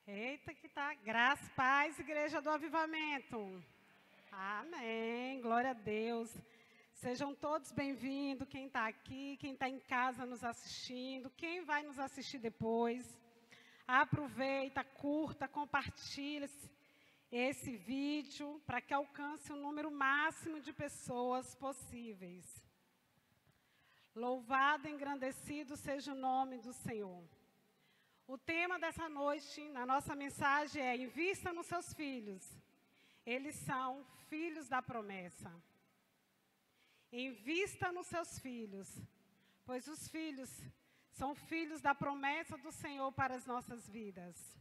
Eita, que tá. Graça, paz, Igreja do Avivamento. Amém. Glória a Deus. Sejam todos bem-vindos. Quem está aqui, quem está em casa nos assistindo, quem vai nos assistir depois. Aproveita, curta, compartilha esse vídeo para que alcance o número máximo de pessoas possíveis. Louvado e engrandecido seja o nome do Senhor. O tema dessa noite, na nossa mensagem, é: invista nos seus filhos. Eles são filhos da promessa. Invista nos seus filhos, pois os filhos são filhos da promessa do Senhor para as nossas vidas.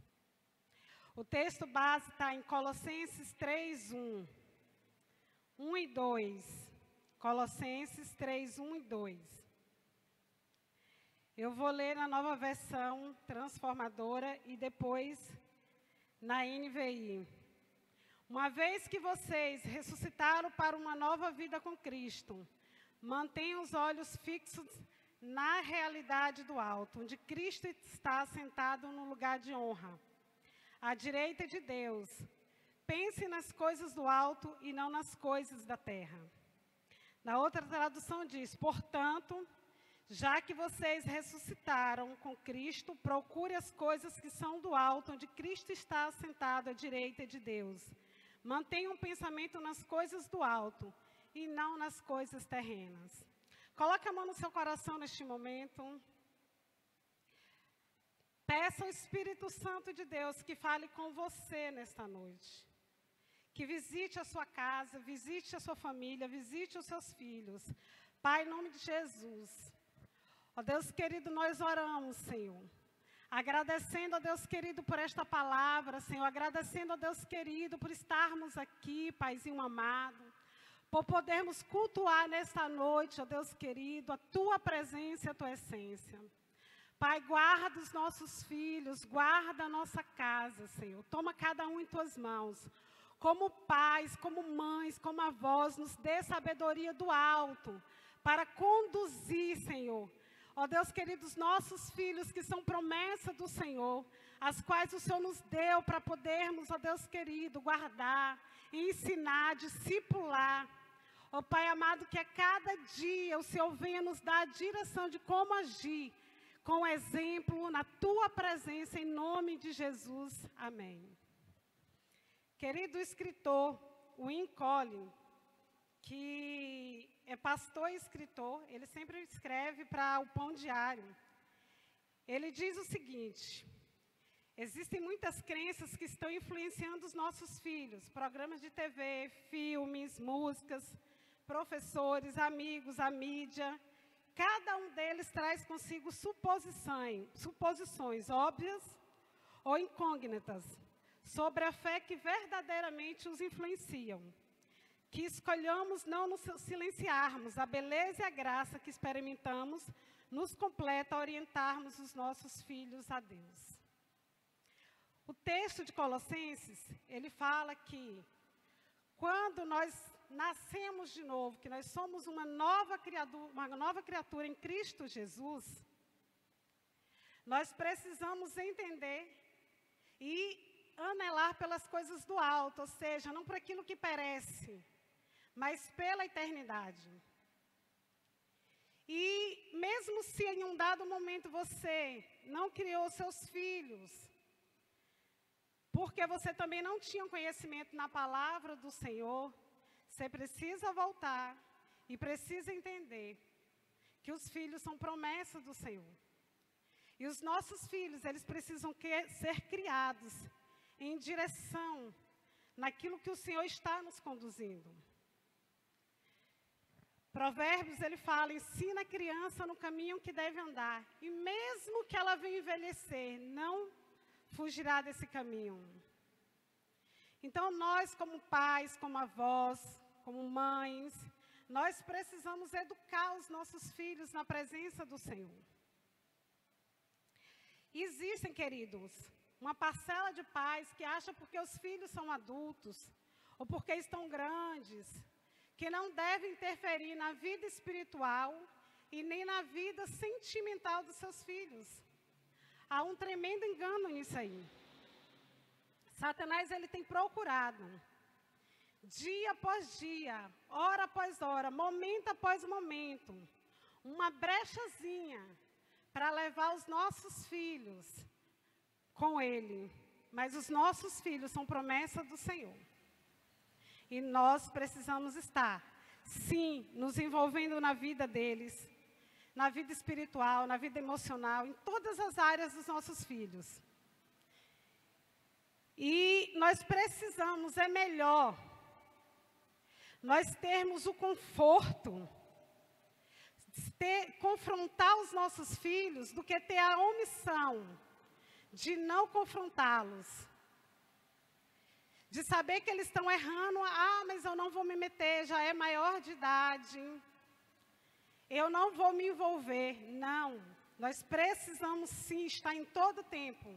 O texto base está em Colossenses 3, 1 e 2. Colossenses 3, 1 e 2. Eu vou ler na nova versão transformadora e depois na NVI. Uma vez que vocês ressuscitaram para uma nova vida com Cristo, mantenham os olhos fixos na realidade do alto, onde Cristo está sentado no lugar de honra, à direita de Deus. Pense nas coisas do alto e não nas coisas da terra. Na outra tradução diz: portanto, já que vocês ressuscitaram com Cristo, procure as coisas que são do alto, onde Cristo está sentado à direita de Deus. Mantenha um pensamento nas coisas do alto e não nas coisas terrenas. Coloque a mão no seu coração neste momento. Peça ao Espírito Santo de Deus que fale com você nesta noite. Que visite a sua casa, visite a sua família, visite os seus filhos. Pai, em nome de Jesus. Ó Deus querido, nós oramos, Senhor, agradecendo a Deus querido por esta palavra, Senhor, agradecendo a Deus querido por estarmos aqui, Paizinho amado, por podermos cultuar nesta noite, ó Deus querido, a Tua presença e a Tua essência. Pai, guarda os nossos filhos, guarda a nossa casa, Senhor, toma cada um em Tuas mãos, como pais, como mães, como avós, nos dê sabedoria do alto, para conduzir, Senhor, ó Deus querido, os nossos filhos que são promessa do Senhor, as quais o Senhor nos deu para podermos, ó Deus querido, guardar, ensinar, discipular. Ó Pai amado, que a cada dia o Senhor venha nos dar a direção de como agir, com exemplo, na Tua presença, em nome de Jesus. Amém. Querido escritor, Win Collins, que é pastor e escritor, ele sempre escreve para o Pão Diário. Ele diz o seguinte: existem muitas crenças que estão influenciando os nossos filhos, programas de TV, filmes, músicas, professores, amigos, a mídia. Cada um deles traz consigo suposições óbvias ou incógnitas sobre a fé que verdadeiramente os influenciam. Que escolhamos não nos silenciarmos, a beleza e a graça que experimentamos nos completa a orientarmos os nossos filhos a Deus. O texto de Colossenses, ele fala que quando nós nascemos de novo, que nós somos uma nova criatura em Cristo Jesus, nós precisamos entender e anelar pelas coisas do alto, ou seja, não por aquilo que perece, mas pela eternidade. E mesmo se em um dado momento você não criou seus filhos, porque você também não tinha conhecimento na palavra do Senhor, você precisa voltar e precisa entender que os filhos são promessa do Senhor. E os nossos filhos, eles precisam ser criados em direção naquilo que o Senhor está nos conduzindo. Provérbios, ele fala: ensina a criança no caminho que deve andar, e mesmo que ela venha envelhecer, não fugirá desse caminho. Então, nós como pais, como avós, como mães, nós precisamos educar os nossos filhos na presença do Senhor. Existem, queridos, uma parcela de pais que acha porque os filhos são adultos, ou porque estão grandes, que não devem interferir na vida espiritual e nem na vida sentimental dos seus filhos. Há um tremendo engano nisso aí. Satanás, ele tem procurado, dia após dia, hora após hora, momento após momento, uma brechazinha para levar os nossos filhos com ele. Mas os nossos filhos são promessa do Senhor. E nós precisamos estar, sim, nos envolvendo na vida deles, na vida espiritual, na vida emocional, em todas as áreas dos nossos filhos. E nós precisamos, é melhor, nós termos o conforto, confrontar os nossos filhos, do que ter a omissão de não confrontá-los. De saber que eles estão errando, mas eu não vou me meter, já é maior de idade, eu não vou me envolver. Não, nós precisamos sim estar em todo o tempo,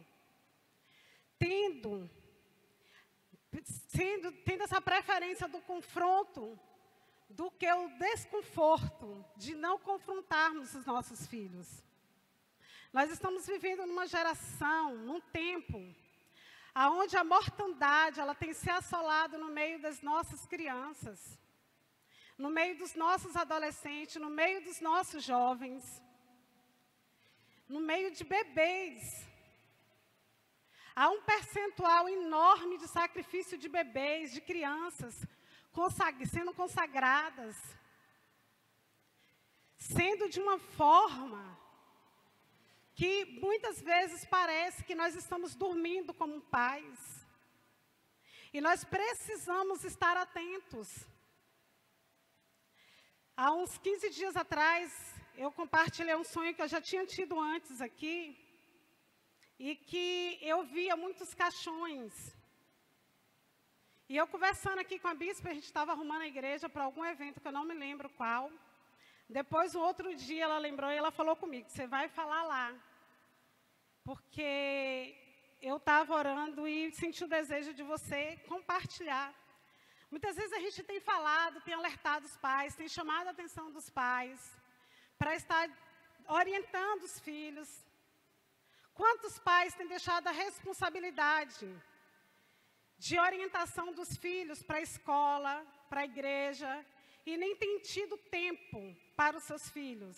tendo essa preferência do confronto, do que o desconforto de não confrontarmos os nossos filhos. Nós estamos vivendo numa geração, num tempo, onde a mortandade, ela tem se assolado no meio das nossas crianças, no meio dos nossos adolescentes, no meio dos nossos jovens, no meio de bebês. Há um percentual enorme de sacrifício de bebês, de crianças, sendo consagradas, sendo de uma forma que muitas vezes parece que nós estamos dormindo como pais. E nós precisamos estar atentos. Há uns 15 dias atrás, eu compartilhei um sonho que eu já tinha tido antes aqui, e que eu via muitos caixões. E eu conversando aqui com a bispa, a gente estava arrumando a igreja para algum evento que eu não me lembro qual. Depois, o outro dia, ela lembrou e ela falou comigo, você vai falar lá. Porque eu estava orando e senti o desejo de você compartilhar. Muitas vezes a gente tem falado, tem alertado os pais, tem chamado a atenção dos pais, para estar orientando os filhos. Quantos pais têm deixado a responsabilidade de orientação dos filhos para a escola, para a igreja, e nem tem tido tempo para os seus filhos?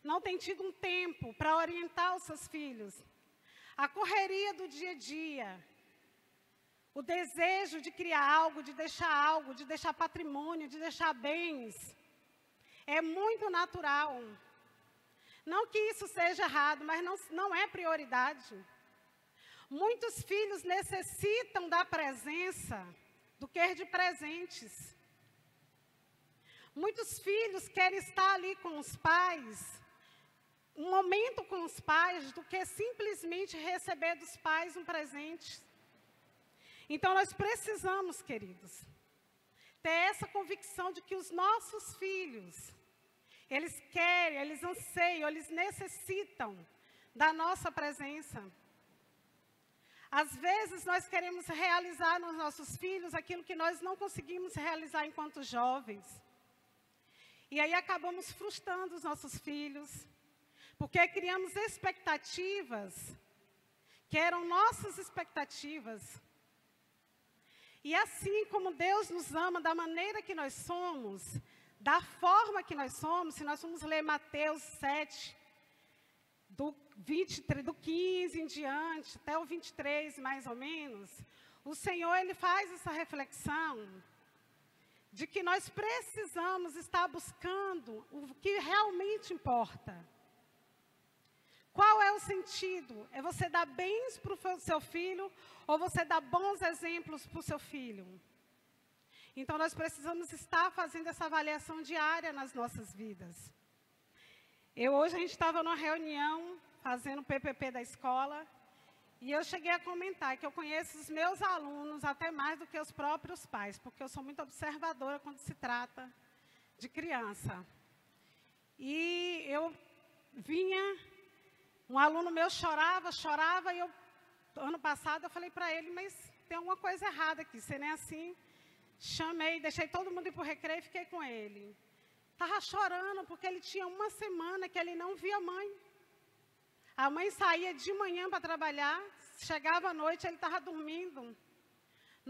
Não tem tido um tempo para orientar os seus filhos. A correria do dia a dia, o desejo de criar algo, de deixar patrimônio, de deixar bens, é muito natural. Não que isso seja errado, mas não é prioridade. Muitos filhos necessitam da presença do que de presentes. Muitos filhos querem estar ali com os pais, um momento com os pais, do que simplesmente receber dos pais um presente. Então, nós precisamos, queridos, ter essa convicção de que os nossos filhos, eles querem, eles anseiam, eles necessitam da nossa presença. Às vezes, nós queremos realizar nos nossos filhos aquilo que nós não conseguimos realizar enquanto jovens. E aí acabamos frustrando os nossos filhos, porque criamos expectativas, que eram nossas expectativas. E assim como Deus nos ama da maneira que nós somos, da forma que nós somos, se nós formos ler Mateus 7, do 15 em diante, até o 23 mais ou menos, o Senhor, Ele faz essa reflexão de que nós precisamos estar buscando o que realmente importa. Qual é o sentido? É você dar bens para o seu filho ou você dar bons exemplos para o seu filho? Então, nós precisamos estar fazendo essa avaliação diária nas nossas vidas. Hoje a gente estava numa reunião, fazendo o PPP da escola, e eu cheguei a comentar que eu conheço os meus alunos até mais do que os próprios pais, porque eu sou muito observadora quando se trata de criança. E eu vinha, um aluno meu chorava, e ano passado eu falei para ele, mas tem alguma coisa errada aqui, você nem assim. Chamei, deixei todo mundo ir para o recreio e fiquei com ele. Estava chorando porque ele tinha uma semana que ele não via a mãe. A mãe saía de manhã para trabalhar, chegava à noite, ele estava dormindo.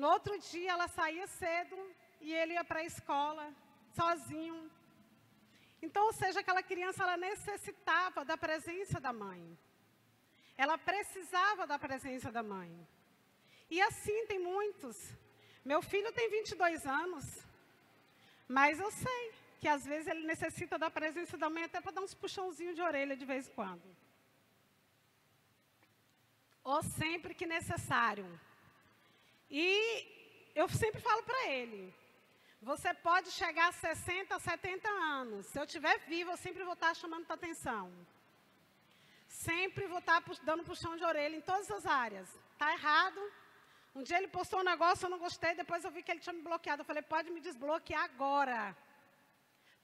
No outro dia, ela saía cedo e ele ia para a escola, sozinho. Então, ou seja, aquela criança, ela necessitava da presença da mãe. Ela precisava da presença da mãe. E assim tem muitos. Meu filho tem 22 anos, mas eu sei que às vezes ele necessita da presença da mãe até para dar uns puxãozinhos de orelha de vez em quando. Ou sempre que necessário. E eu sempre falo para ele, você pode chegar a 60, 70 anos. Se eu estiver vivo, eu sempre vou estar chamando tua atenção. Sempre vou estar dando puxão de orelha em todas as áreas. Está errado. Um dia ele postou um negócio, eu não gostei, depois eu vi que ele tinha me bloqueado. Eu falei, pode me desbloquear agora.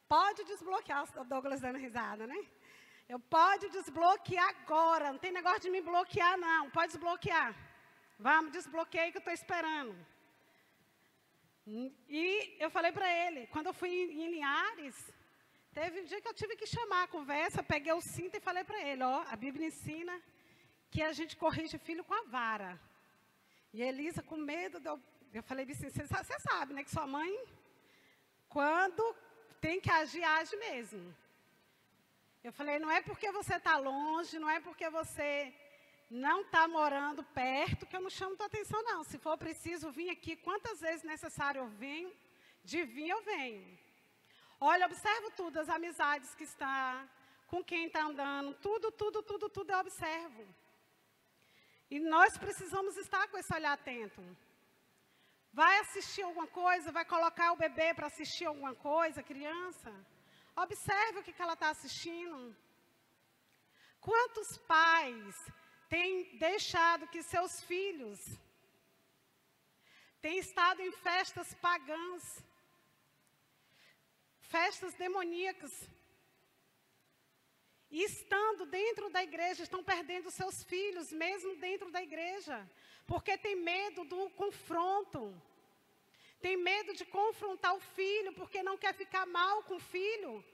Pode desbloquear, o Douglas dando risada, né? Eu pode desbloquear agora, não tem negócio de me bloquear não, pode desbloquear. Vamos, desbloqueia que eu estou esperando. E eu falei para ele, quando eu fui em Linhares, teve um dia que eu tive que chamar a conversa, peguei o cinto e falei para ele, ó, a Bíblia ensina que a gente corrige filho com a vara. E a Elisa, com medo, eu falei assim, você sabe, né, que sua mãe, quando tem que agir, age mesmo. Eu falei, não é porque você está longe, não é porque você não está morando perto, que eu não chamo tua atenção, não. Se for preciso vir aqui, quantas vezes necessário eu venho, de vir eu venho. Olha, observo tudo, as amizades que está, com quem está andando, tudo eu observo. E nós precisamos estar com esse olhar atento. Vai assistir alguma coisa, vai colocar o bebê para assistir alguma coisa, criança? Observe o que ela está assistindo. Quantos pais têm deixado que seus filhos têm estado em festas pagãs, festas demoníacas, e estando dentro da igreja, estão perdendo seus filhos, mesmo dentro da igreja, porque tem medo do confronto, tem medo de confrontar o filho, porque não quer ficar mal com o filho.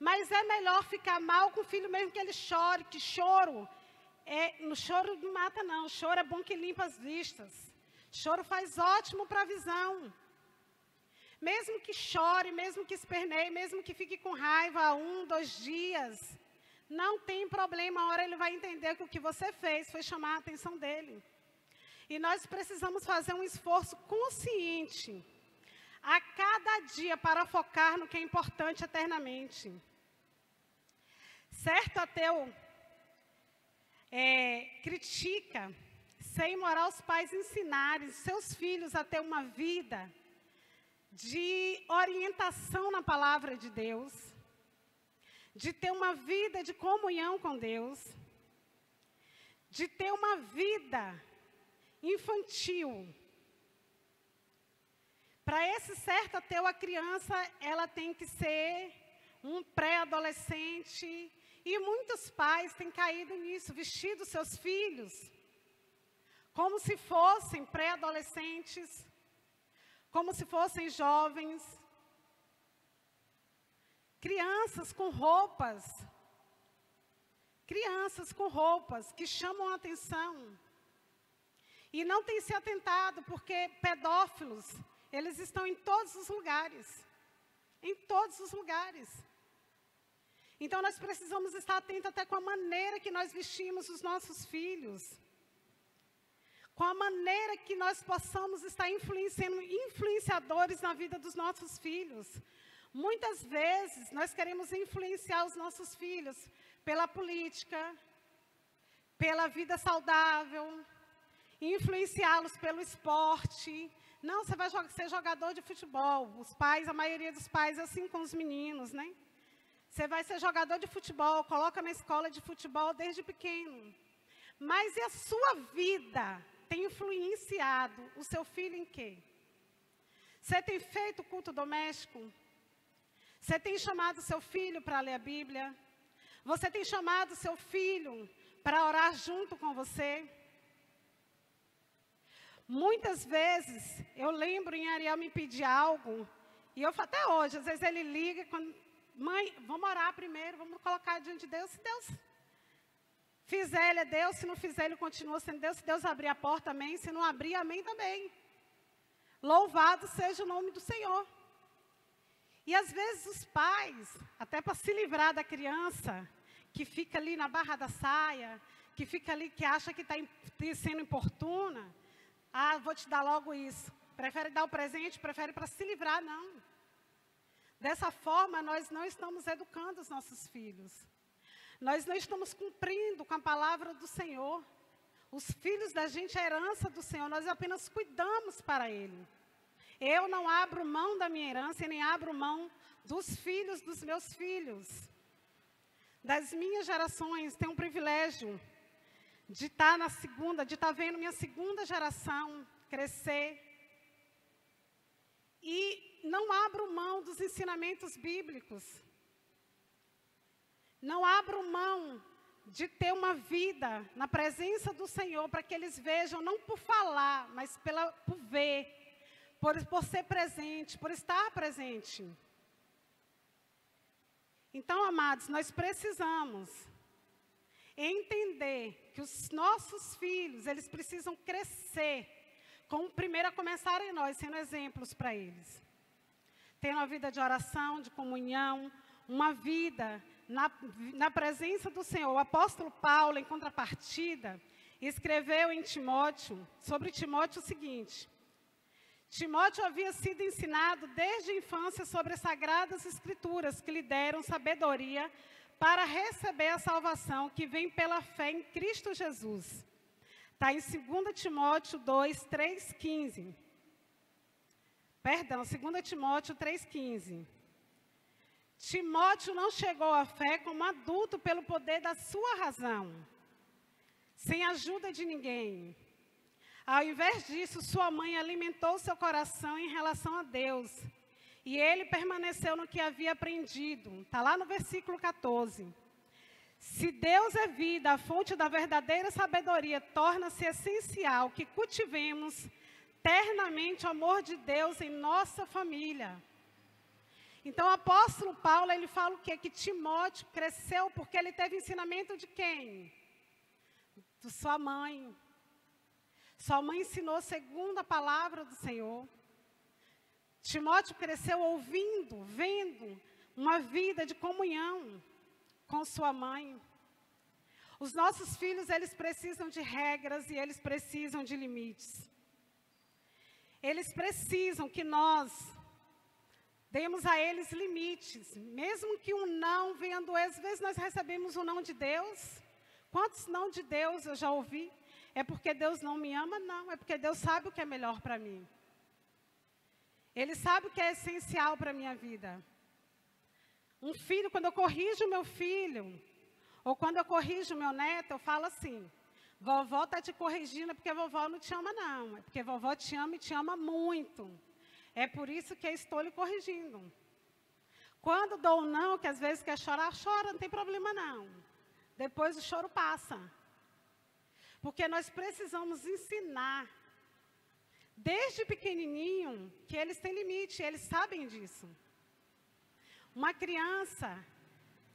Mas é melhor ficar mal com o filho mesmo que ele chore, que choro, no choro não mata não, choro é bom que limpa as vistas. Choro faz ótimo para a visão. Mesmo que chore, mesmo que esperneie, mesmo que fique com raiva 1, 2 dias, não tem problema, a hora ele vai entender que o que você fez foi chamar a atenção dele. E nós precisamos fazer um esforço consciente, a cada dia, para focar no que é importante eternamente. Certo ateu critica ser imoral os pais ensinarem seus filhos a ter uma vida de orientação na palavra de Deus, de ter uma vida de comunhão com Deus, de ter uma vida infantil. Para esse certo ateu, a criança, ela tem que ser um pré-adolescente, e muitos pais têm caído nisso, vestido seus filhos como se fossem pré-adolescentes, como se fossem jovens, crianças com roupas que chamam a atenção, e não têm se atentado, porque pedófilos, eles estão em todos os lugares, Então nós precisamos estar atentos até com a maneira que nós vestimos os nossos filhos, com a maneira que nós possamos estar influenciadores na vida dos nossos filhos. Muitas vezes nós queremos influenciar os nossos filhos pela política, pela vida saudável, influenciá-los pelo esporte. Não, você vai ser jogador de futebol. Os pais, a maioria dos pais é assim com os meninos, né? Você vai ser jogador de futebol, coloca na escola de futebol desde pequeno. Mas e a sua vida tem influenciado o seu filho em quê? Você tem feito culto doméstico? Você tem chamado seu filho para ler a Bíblia? Você tem chamado seu filho para orar junto com você? Muitas vezes, eu lembro em Ariel me pedir algo, e eu até hoje, às vezes ele liga, mãe, vamos orar primeiro, vamos colocar diante de Deus. Se Deus Fizer, Ele é Deus. Se não fizer, Ele continua sendo Deus. Se Deus abrir a porta, amém. Se não abrir, amém também. Louvado seja o nome do Senhor. E às vezes os pais, até para se livrar da criança, que fica ali na barra da saia, que fica ali, que acha que está sendo importuna, vou te dar logo isso. Prefere dar o presente, prefere para se livrar, não. Dessa forma, nós não estamos educando os nossos filhos. Nós não estamos cumprindo com a palavra do Senhor. Os filhos da gente é herança do Senhor, nós apenas cuidamos para Ele. Eu não abro mão da minha herança e nem abro mão dos filhos dos meus filhos. Das minhas gerações, tenho um privilégio de estar de estar vendo minha segunda geração crescer. E não abro mão dos ensinamentos bíblicos. Não abro mão de ter uma vida na presença do Senhor, para que eles vejam, não por falar, mas por ver, por ser presente, por estar presente. Então, amados, nós precisamos entender que os nossos filhos, eles precisam crescer, primeiro a começar em nós, sendo exemplos para eles. Tendo uma vida de oração, de comunhão, uma vida na presença do Senhor. O apóstolo Paulo, em contrapartida, escreveu em Timóteo, sobre Timóteo o seguinte: Timóteo havia sido ensinado desde a infância sobre as sagradas escrituras, que lhe deram sabedoria para receber a salvação que vem pela fé em Cristo Jesus. Está em 2 Timóteo 2, 3, 15. Perdão, 2 Timóteo 3,15. Timóteo não chegou à fé como adulto pelo poder da sua razão, sem ajuda de ninguém. Ao invés disso, sua mãe alimentou seu coração em relação a Deus, e ele permaneceu no que havia aprendido. Está lá no versículo 14. Se Deus é vida, a fonte da verdadeira sabedoria, torna-se essencial que cultivemos eternamente o amor de Deus em nossa família. Então, o apóstolo Paulo, ele fala o quê? Que Timóteo cresceu porque ele teve ensinamento de quem? De sua mãe. Sua mãe ensinou segundo a palavra do Senhor. Timóteo cresceu ouvindo, vendo uma vida de comunhão com sua mãe. Os nossos filhos, eles precisam de regras e eles precisam de limites. Eles precisam que nós demos a eles limites, mesmo que um não venha doer. Às vezes nós recebemos um não de Deus. Quantos não de Deus eu já ouvi? É porque Deus não me ama? Não, é porque Deus sabe o que é melhor para mim. Ele sabe o que é essencial para a minha vida. Um filho, quando eu corrijo meu filho, ou quando eu corrijo meu neto, eu falo assim: vovó está te corrigindo, é porque vovó não te ama não, é porque vovó te ama e te ama muito. É por isso que eu estou lhe corrigindo. Quando dou um não, que às vezes quer chorar, chora, não tem problema não. Depois o choro passa. Porque nós precisamos ensinar, desde pequenininho, que eles têm limite, eles sabem disso. Uma criança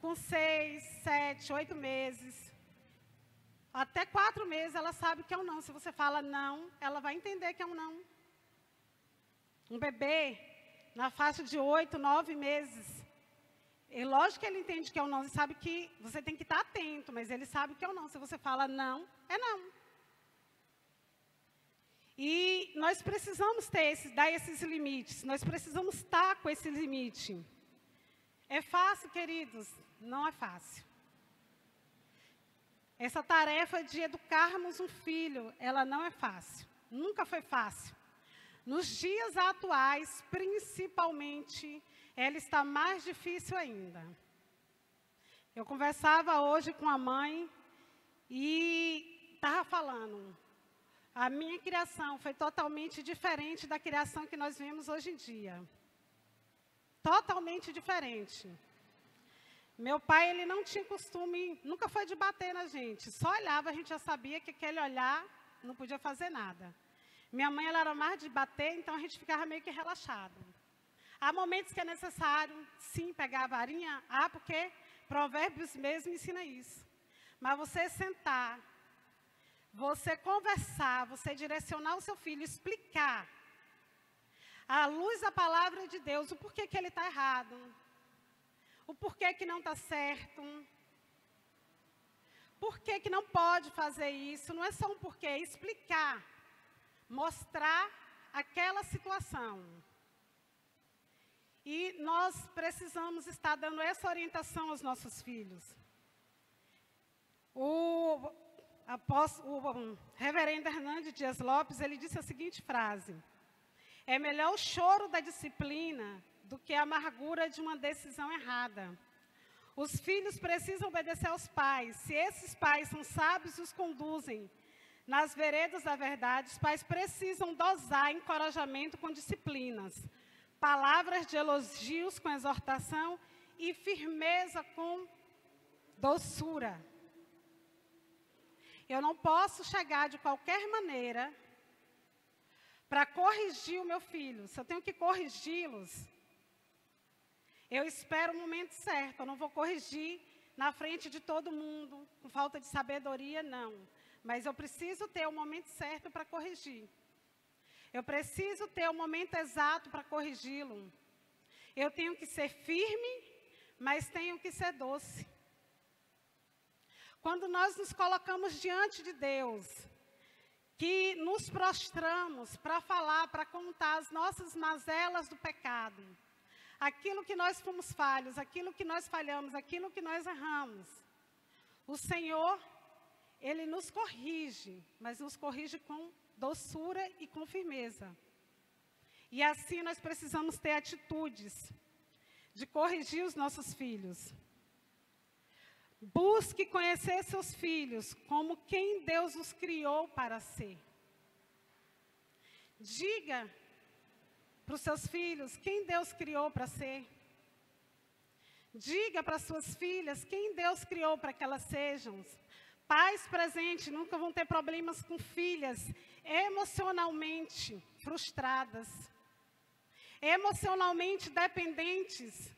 com 6, 7, 8 meses, até 4 meses, ela sabe que é um não. Se você fala não, ela vai entender que é um não. Um bebê, na faixa de 8, 9 meses, é lógico que ele entende que é um não, ele sabe que você tem que estar atento, mas ele sabe que é um não. Se você fala não, é não. E nós precisamos dar esses limites, nós precisamos estar com esse limite. É fácil, queridos? Não é fácil. Essa tarefa de educarmos um filho, ela não é fácil, nunca foi fácil. Nos dias atuais, principalmente, ela está mais difícil ainda. Eu conversava hoje com a mãe e estava falando, a minha criação foi totalmente diferente da criação que nós vemos hoje em dia. Totalmente diferente. Meu pai, ele não tinha costume, nunca foi de bater na gente. Só olhava, a gente já sabia que aquele olhar não podia fazer nada. Minha mãe, ela era mais de bater, então a gente ficava meio que relaxado. Há momentos que é necessário, sim, pegar a varinha. Porque Provérbios mesmo ensina isso. Mas você sentar, você conversar, você direcionar o seu filho, explicar, à luz da palavra de Deus, o porquê que ele está errado, o porquê que não está certo, por que não pode fazer isso, não é só um porquê, é explicar, mostrar aquela situação. E nós precisamos estar dando essa orientação aos nossos filhos. O reverendo Hernandes Dias Lopes, ele disse a seguinte frase: é melhor o choro da disciplina do que a amargura de uma decisão errada. Os filhos precisam obedecer aos pais. Se esses pais são sábios e os conduzem nas veredas da verdade, os pais precisam dosar encorajamento com disciplinas, palavras de elogios com exortação e firmeza com doçura. Eu não posso chegar de qualquer maneira para corrigir o meu filho. Se eu tenho que corrigi-los, eu espero o momento certo. Eu não vou corrigir na frente de todo mundo, com falta de sabedoria, não. Mas eu preciso ter o momento certo para corrigir. Eu preciso ter o momento exato para corrigi-lo. Eu tenho que ser firme, mas tenho que ser doce. Quando nós nos colocamos diante de Deus, que nos prostramos para falar, para contar as nossas mazelas do pecado, aquilo que nós fomos falhos, aquilo que nós falhamos, aquilo que nós erramos, o Senhor, Ele nos corrige, mas nos corrige com doçura e com firmeza. E assim nós precisamos ter atitudes de corrigir os nossos filhos. Busque conhecer seus filhos como quem Deus os criou para ser. Diga para os seus filhos quem Deus criou para ser. Diga para suas filhas quem Deus criou para que elas sejam. Pais presentes nunca vão ter problemas com filhas emocionalmente frustradas, emocionalmente dependentes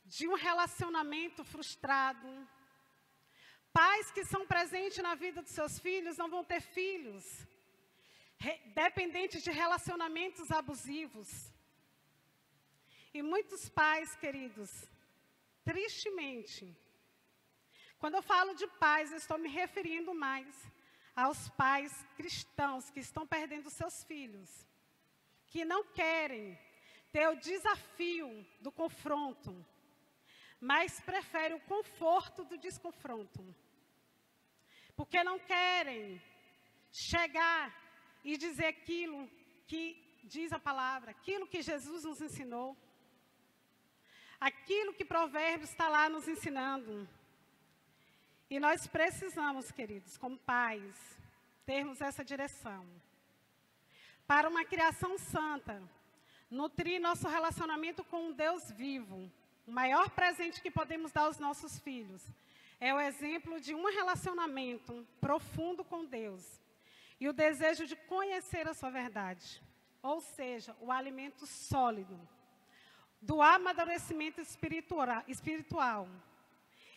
de um relacionamento frustrado. Pais que são presentes na vida dos seus filhos não vão ter filhos dependentes de relacionamentos abusivos. E muitos pais, queridos, tristemente, quando eu falo de pais, eu estou me referindo mais aos pais cristãos que estão perdendo seus filhos, que não querem ter o desafio do confronto, mas preferem o conforto do desconfronto. Porque não querem chegar e dizer aquilo que diz a palavra, aquilo que Jesus nos ensinou, aquilo que Provérbios está lá nos ensinando. E nós precisamos, queridos, como pais, termos essa direção. Para uma criação santa, nutrir nosso relacionamento com um Deus vivo. O maior presente que podemos dar aos nossos filhos é o exemplo de um relacionamento profundo com Deus e o desejo de conhecer a sua verdade, ou seja, o alimento sólido do amadurecimento espiritual.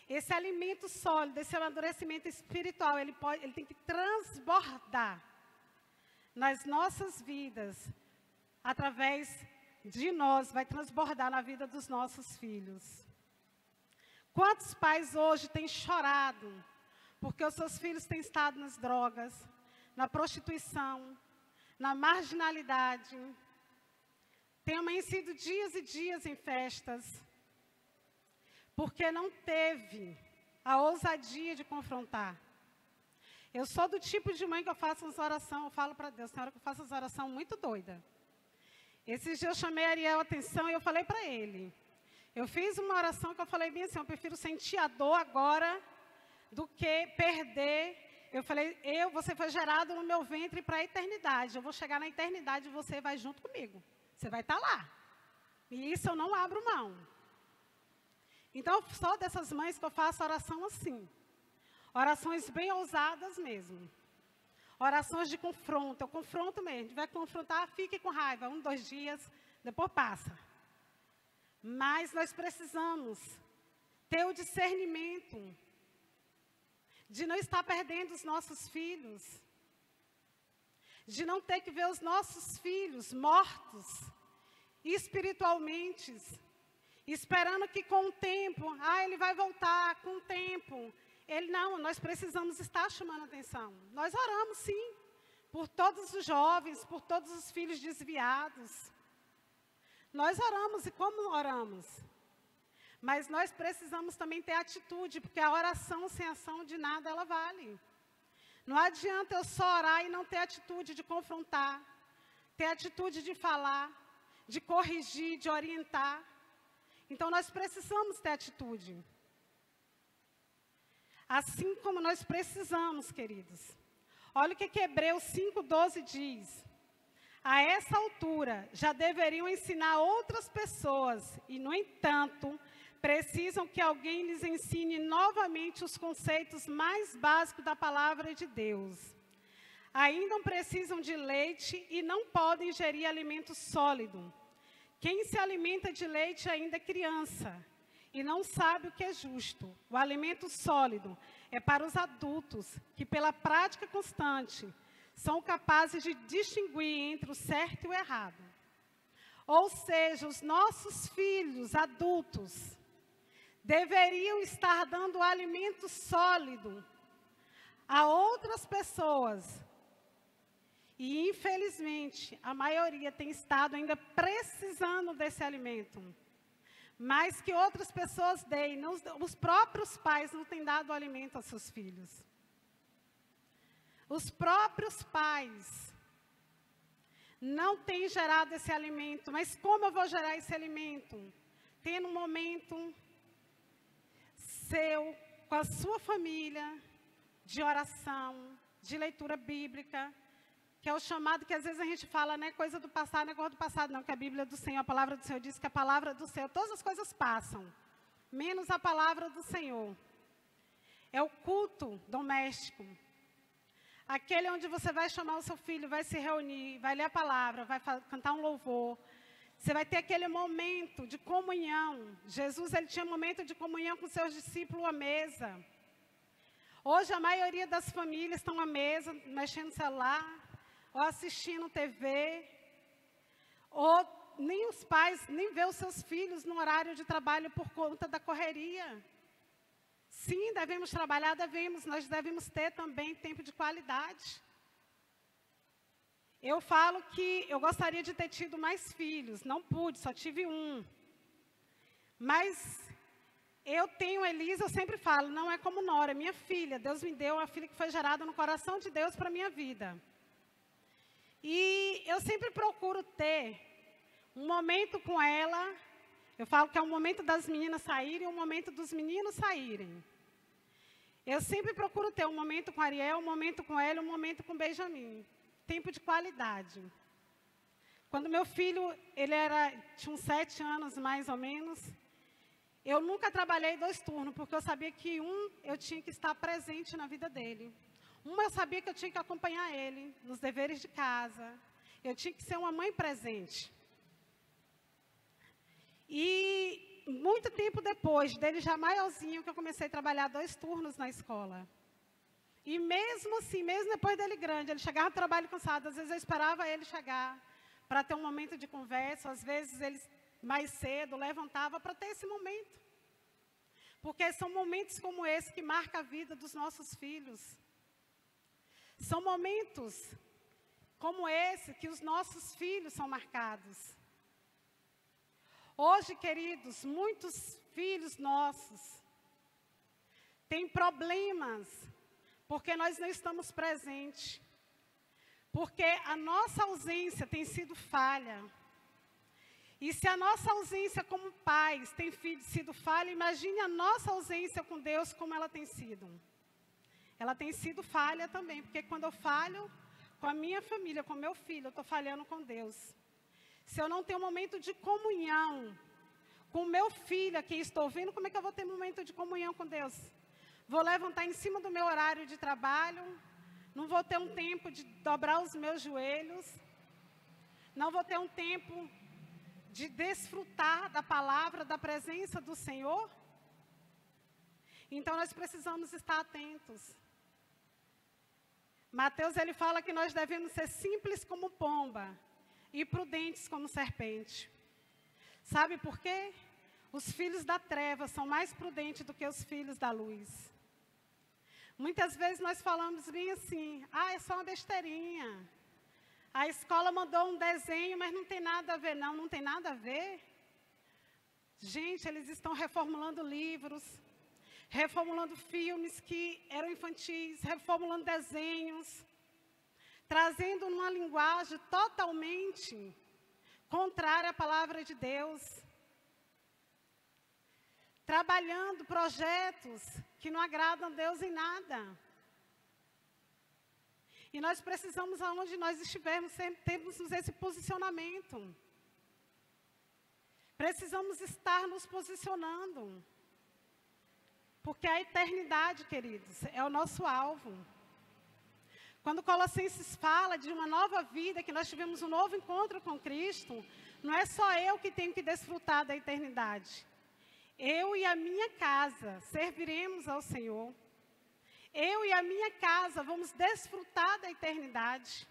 Esse alimento sólido, esse amadurecimento espiritual, ele tem que transbordar nas nossas vidas, através de nós, vai transbordar na vida dos nossos filhos. Quantos pais hoje têm chorado porque os seus filhos têm estado nas drogas, na prostituição, na marginalidade, têm amanhecido dias e dias em festas, porque não teve a ousadia de confrontar. Eu sou do tipo de mãe que eu faço umas orações, eu falo para Deus, Senhora, que eu faço umas orações muito doida. Esses dias eu chamei Ariel a atenção e eu falei para ele. Eu fiz uma oração que eu falei bem assim, eu prefiro sentir a dor agora do que perder. Eu falei, você foi gerado no meu ventre para a eternidade. Eu vou chegar na eternidade e você vai junto comigo. Você vai estar lá. E isso eu não abro mão. Então, só dessas mães que eu faço oração assim. Orações bem ousadas mesmo. Orações de confronto. Eu confronto mesmo. Se tiver que confrontar, fique com raiva. 1, 2 dias, depois passa. Mas nós precisamos ter o discernimento de não estar perdendo os nossos filhos, de não ter que ver os nossos filhos mortos espiritualmente, esperando que com o tempo, ele vai voltar, com o tempo. Nós precisamos estar chamando atenção. Nós oramos sim, por todos os jovens, por todos os filhos desviados. Nós oramos, e como oramos? Mas nós precisamos também ter atitude, porque a oração sem ação de nada ela vale. Não adianta eu só orar e não ter atitude de confrontar, ter atitude de falar, de corrigir, de orientar. Então nós precisamos ter atitude. Assim como nós precisamos, queridos. Olha o que Hebreus 5:12 diz. A essa altura, já deveriam ensinar outras pessoas, e, no entanto, precisam que alguém lhes ensine novamente os conceitos mais básicos da palavra de Deus. Ainda precisam de leite e não podem ingerir alimento sólido. Quem se alimenta de leite ainda é criança e não sabe o que é justo. O alimento sólido é para os adultos, que pela prática constante são capazes de distinguir entre o certo e o errado. Ou seja, os nossos filhos adultos deveriam estar dando alimento sólido a outras pessoas. E, infelizmente, a maioria tem estado ainda precisando desse alimento. Mas que outras pessoas deem, os próprios pais não têm dado alimento aos seus filhos. Os próprios pais não têm gerado esse alimento. Mas como eu vou gerar esse alimento? Tendo um momento seu, com a sua família, de oração, de leitura bíblica, que é o chamado que às vezes a gente fala, né, coisa do passado, não é coisa do passado não, que a Bíblia do Senhor, a palavra do Senhor diz que a palavra do Senhor, todas as coisas passam, menos a palavra do Senhor. É o culto doméstico. Aquele onde você vai chamar o seu filho, vai se reunir, vai ler a palavra, vai cantar um louvor. Você vai ter aquele momento de comunhão. Jesus, ele tinha um momento de comunhão com seus discípulos à mesa. Hoje a maioria das famílias estão à mesa, mexendo no celular, ou assistindo TV, ou nem os pais, nem vê os seus filhos no horário de trabalho por conta da correria. Sim, devemos trabalhar, nós devemos ter também tempo de qualidade. Eu falo que eu gostaria de ter tido mais filhos, não pude, só tive um. Mas eu tenho Elisa, eu sempre falo, não é como Nora, é minha filha. Deus me deu uma filha que foi gerada no coração de Deus para a minha vida. E eu sempre procuro ter um momento com ela. Eu falo que é um momento das meninas saírem e um momento dos meninos saírem. Eu sempre procuro ter um momento com a Ariel, um momento com ela e um momento com o Benjamin. Tempo de qualidade. Quando meu filho, tinha uns 7 anos mais ou menos, eu nunca trabalhei 2 turnos, porque eu sabia que eu tinha que estar presente na vida dele. Eu sabia que eu tinha que acompanhar ele nos deveres de casa. Eu tinha que ser uma mãe presente. E muito tempo depois, dele já maiorzinho, que eu comecei a trabalhar 2 turnos na escola. E mesmo assim, mesmo depois dele grande, ele chegava do trabalho cansado, às vezes eu esperava ele chegar para ter um momento de conversa, às vezes ele mais cedo levantava para ter esse momento. Porque são momentos como esse que marcam a vida dos nossos filhos. São momentos como esse que os nossos filhos são marcados. Hoje, queridos, muitos filhos nossos têm problemas porque nós não estamos presentes. Porque a nossa ausência tem sido falha. E se a nossa ausência como pais tem sido falha, imagine a nossa ausência com Deus como ela tem sido. Ela tem sido falha também, porque quando eu falho com a minha família, com meu filho, eu estou falhando com Deus. Se eu não tenho um momento de comunhão com o meu filho aqui, estou vendo, como é que eu vou ter um momento de comunhão com Deus? Vou levantar em cima do meu horário de trabalho, não vou ter um tempo de dobrar os meus joelhos, não vou ter um tempo de desfrutar da palavra, da presença do Senhor. Então, nós precisamos estar atentos. Mateus, ele fala que nós devemos ser simples como pomba e prudentes como serpente. Sabe por quê? Os filhos da treva são mais prudentes do que os filhos da luz. Muitas vezes nós falamos bem assim, é só uma besteirinha. A escola mandou um desenho, mas não tem nada a ver. Não tem nada a ver. Gente, eles estão reformulando livros, reformulando filmes que eram infantis, reformulando desenhos, trazendo uma linguagem totalmente contrária à palavra de Deus, trabalhando projetos que não agradam a Deus em nada. E nós precisamos, aonde nós estivermos, termos esse posicionamento. Precisamos estar nos posicionando. Porque a eternidade, queridos, é o nosso alvo. Quando Colossenses fala de uma nova vida, que nós tivemos um novo encontro com Cristo, não é só eu que tenho que desfrutar da eternidade. Eu e a minha casa serviremos ao Senhor. Eu e a minha casa vamos desfrutar da eternidade.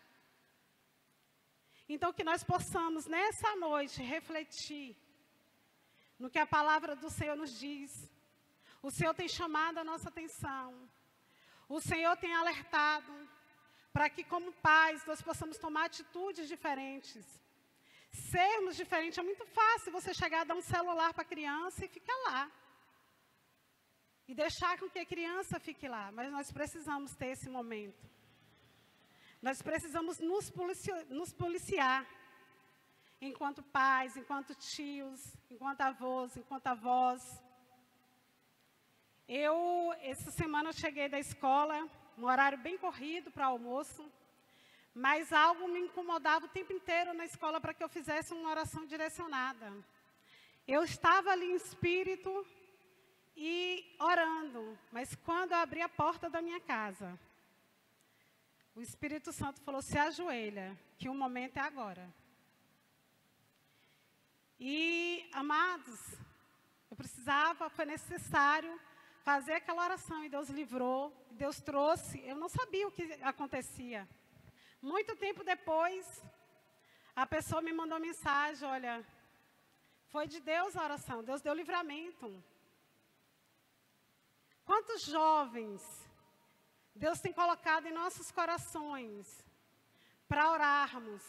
Então, que nós possamos, nessa noite, refletir no que a palavra do Senhor nos diz. O Senhor tem chamado a nossa atenção. O Senhor tem alertado para que, como pais, nós possamos tomar atitudes diferentes. Sermos diferentes. É muito fácil você chegar a dar um celular para a criança e ficar lá. E deixar com que a criança fique lá. Mas nós precisamos ter esse momento. Nós precisamos nos policiar. Enquanto pais, enquanto tios, enquanto avós, enquanto avós. Essa semana eu cheguei da escola, um horário bem corrido para almoço, mas algo me incomodava o tempo inteiro na escola para que eu fizesse uma oração direcionada. Eu estava ali em espírito e orando, mas quando eu abri a porta da minha casa, o Espírito Santo falou, se ajoelha, que o momento é agora. E, amados, foi necessário fazer aquela oração, e Deus livrou, Deus trouxe, eu não sabia o que acontecia. Muito tempo depois, a pessoa me mandou mensagem, olha, foi de Deus a oração, Deus deu livramento. Quantos jovens Deus tem colocado em nossos corações para orarmos,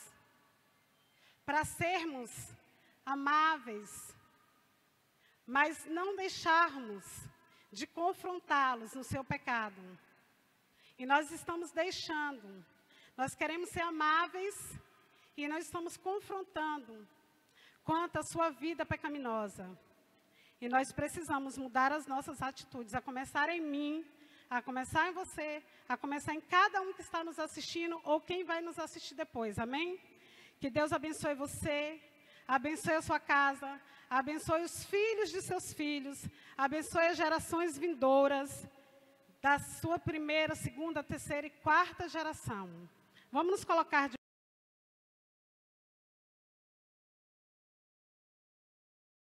para sermos amáveis, mas não deixarmos de confrontá-los no seu pecado. E nós estamos deixando. Nós queremos ser amáveis e nós estamos confrontando quanto à sua vida pecaminosa. E nós precisamos mudar as nossas atitudes, a começar em mim, a começar em você, a começar em cada um que está nos assistindo ou quem vai nos assistir depois, amém? Que Deus abençoe você, abençoe a sua casa, abençoe os filhos de seus filhos, abençoe as gerações vindouras, da sua primeira, segunda, terceira e quarta geração. Vamos nos colocar de